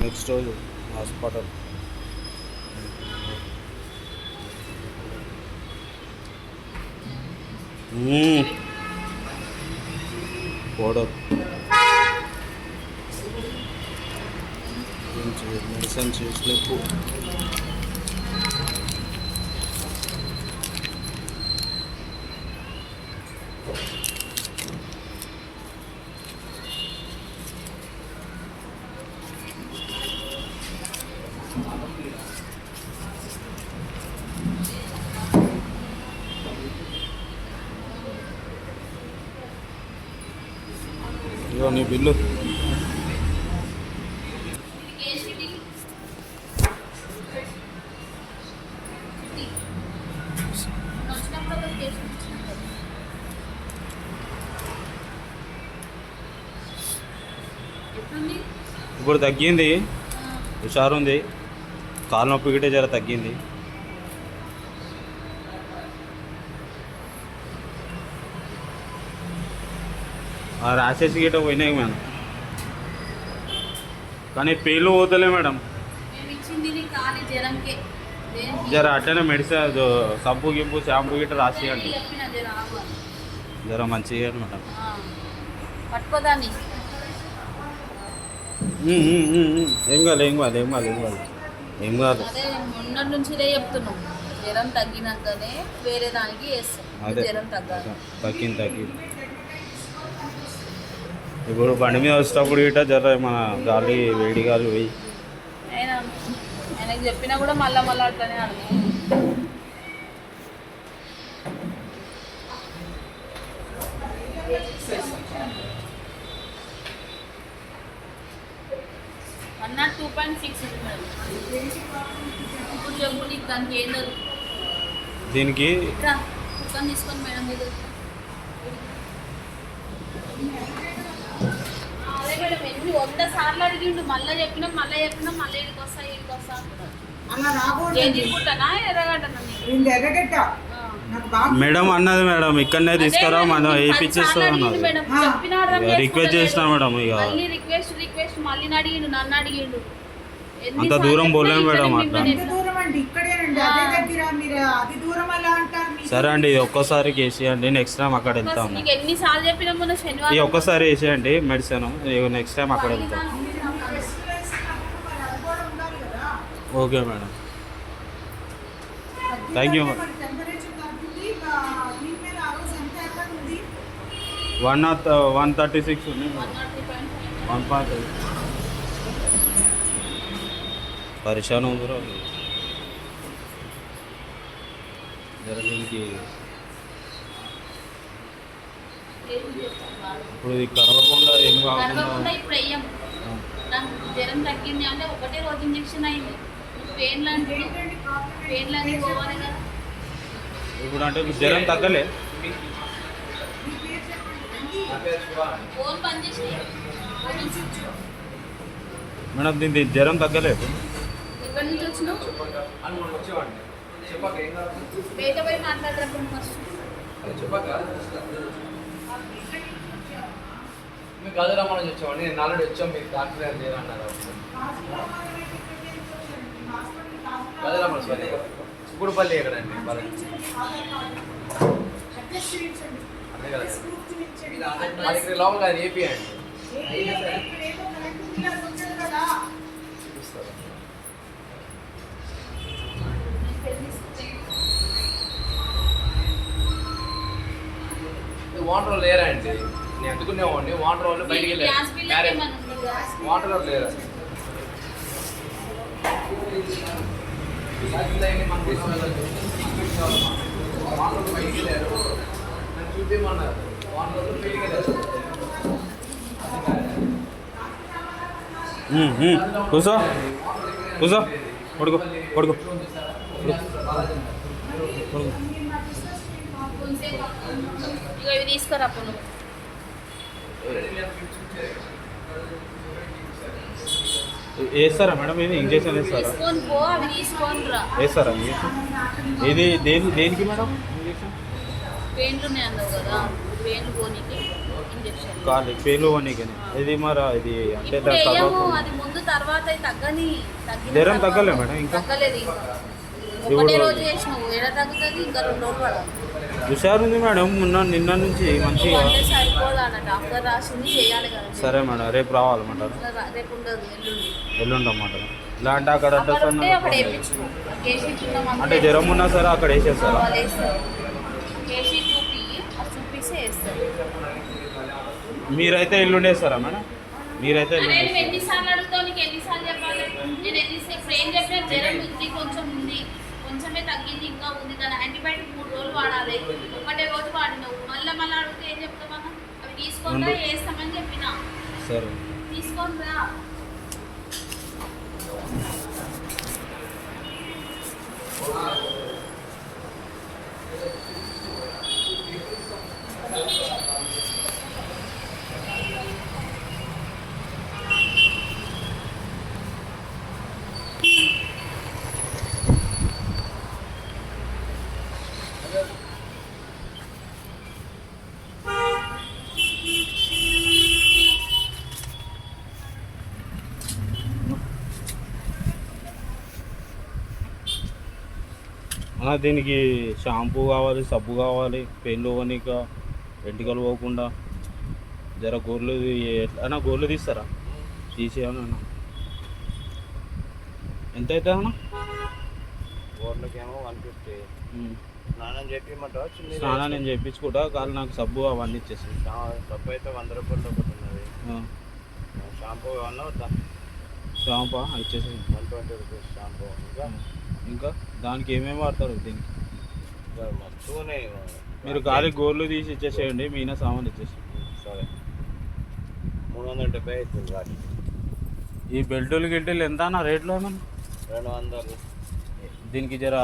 Next రోజు hospital. Powder medicine చేసలేపు. ఇగో నీ బిల్లు. ఇప్పుడు తగ్గింది, హుషారుంది. కాలు నొప్పి గిట్టే జర తగ్గింది. రాసేసి గిట్ట పోయినాయి మేడం, కానీ పేర్లు పోతలే మేడం. జర అట్లనే మెడిసిన్ సబ్బు గిబ్బు షాంపూ గిట్ట రాసేయండి, జర మంచిగా మేడం. ఏం కాదు ఏం కాదు ఏం కాదు ఏం కాదు ఏం కాదు. మొన్నటి నుంచి చెప్తున్నాం, జ్వరం తగ్గినాకనే వేరే దానికి అదే తగ్గింది. ఇప్పుడు బండి మీద వచ్చేటప్పుడు గిట్ట జర మన గాలి వేడి గాలి పోయి ఆయనకు చెప్పినా కూడా మళ్ళా అట్లనే అడుగు. అన్న 2.6 ఇప్పుడు చెప్పు నీకు దానికి ఏం దీనికి తీసుకొని మేడం మీద. అదే మేడం ఎన్ని 100 సార్లు అడిగిండు, మళ్ళీ చెప్పినాం మళ్ళీ ఇడికి వస్తా ఎర్రగడ్డ మేడం అన్నది. మేడం ఇక్కడనే తీసుకురా, మనం వేయించేస్తాం రిక్వెస్ట్ చేసిన మేడం. ఇక అంత దూరం పోలేము మేడం అట్లా. సరే అండి, ఇది ఒక్కసారి వేసేయండి, నెక్స్ట్ టైం అక్కడ వెళ్తాం. ఇది ఒక్కసారి వేసేయండి మెడిసిన్, నెక్స్ట్ టైం అక్కడ వెళ్తాం. Okay madam, thank you madam. 136 ఉంది, 1.5 పరిశాన్ ఉంది జర. దీనికి ఇప్పుడు ఇది కరవకుండా ఏం కాకుండా జ్వరం తగ్గింది అంటే ఒకటే రోజు ఇంజక్షన్ అయింది. పెయిన్ పోవాలి కదా. ఇప్పుడు అంటే జ్వరం తగ్గలే, ఫోన్ పని చేసి మేడం దీనికి జ్వరం తగ్గలేదు. ఎక్కడి నుంచి వచ్చినావు? బయట పోయి మాట్లాడరా ఫస్ట్. మీకు గది రమ్మని వచ్చామండి, నేను ఆల్రెడీ వచ్చాం, మీకు డాక్టర్ గారు లేరన్నారు. గది రమ్మని సార్, చిక్కుడుపల్లి ఎక్కడండి అదే కదా మరి ఇక్కడ లోపల కాదు ఏపీ అండి. వాటర్ లేరా అండి? నేను ఎత్తుకునేవాడిని, వాటర్ వాళ్ళు బయటికి వెళ్ళారు, వాటర్ వాళ్ళు లేరా? వాటర్ బయటికి వెళ్ళారు, నన్ను చూపించమన్నారు, వాటర్ వాళ్ళు బయటికి వెళ్ళారు. కూసో కూసో పడుకో పడుకో. ఇవి తీసుకురా. వేస్తారా మేడం? ఇది ఇంజక్షన్ వేస్తారా? వేస్తారా ఇంజక్షన్? ఇది దేనికి మేడం ఇంజక్షన్? కాదు, పేర్లు పోనీకి. ఇది మరి ఇది అంటే అది ముందు తర్వాత తగ్గని జ్వరం తగ్గలే మేడం ఇంకా? తగ్గలేదు ఇంకా. ఒకటే రోజు చేసినావు ఏడ తగ్గుతుంది, ఇంకా 2 రోజులు పడాలి. హుషారు ఉంది మేడం నిన్న నుంచి మంచిగా. అంటే సరిపోదాన్న డాక్టర్ రాసింది చేయాలి కదా. సరే మేడం రేపు రావాలన్నమాట. రేపు ఉండదు, ఎల్లుండి అన్నమాట. ఇలాంటి అక్కడ ఉంటే అక్కడ వేయించుకో. కేసీ అంటే జ్వరం ఉన్నా సరే అక్కడ వేసేస్తారా? వాళ్ళు వేస్తారు. కేసీ చూపి అది చూపిస్తే వేస్తారు. మీరైతే ఎల్లుండి వేస్తారా మేడం? మీరైతే ఎల్లుండి నేను ఎన్నిసార్లు అడుగుతావు, నీకు ఎన్నిసార్లు చెప్పాలి? నేను ఎన్నిసార్లు ఏం చెప్పినా జ్వరం ఉంది, కొంచెం ఉంది, కొంచెమే తగ్గింది, ఇంకా ఉంది. దాని యాంటీబయాటిక్ 3 రోజులు వాడాలి. ఒకటే రోజు వాడినావు, మళ్ళీ అడిగితే ఏం చెప్తామన్నా? అవి తీసుకొని రా వేస్తామని చెప్పిన. సరే తీసుకొని రా. దీనికి షాంపూ కావాలి, సబ్బు కావాలి, పెన్లు పోనీక, వెంట్రుకలు పోకుండా జర గోర్లు అన్న గోర్లు తీస్తారా? తీసేయమన్నా ఎంత అవుతుంది అన్న? గోర్లకేమో 150. స్నానం చెప్పిమంటావా? స్నానం నేను చేయించుకుంటా, కానీ నాకు సబ్బు అవన్నీ ఇచ్చేసి. సబ్బు అయితే 100 రూపాయలు ఒకటి ఉన్నది. షాంపూ కావాలా వద్దా? షాంపా ఇచ్చేసి 120 రూపీస్ షాంపూ. ఇంకా దానికి ఏమేమి వాడతారు? దీనికి మస్తునే. మీరు గాలి గోర్లు తీసి ఇచ్చేసేయండి, మీనా సామాన్ ఇచ్చేసి. సరే 370 అవుతుంది వాటి. ఈ బెల్టులు గిల్టులు ఎంత అన్న రేట్లో అన్న? 200. దీనికి జర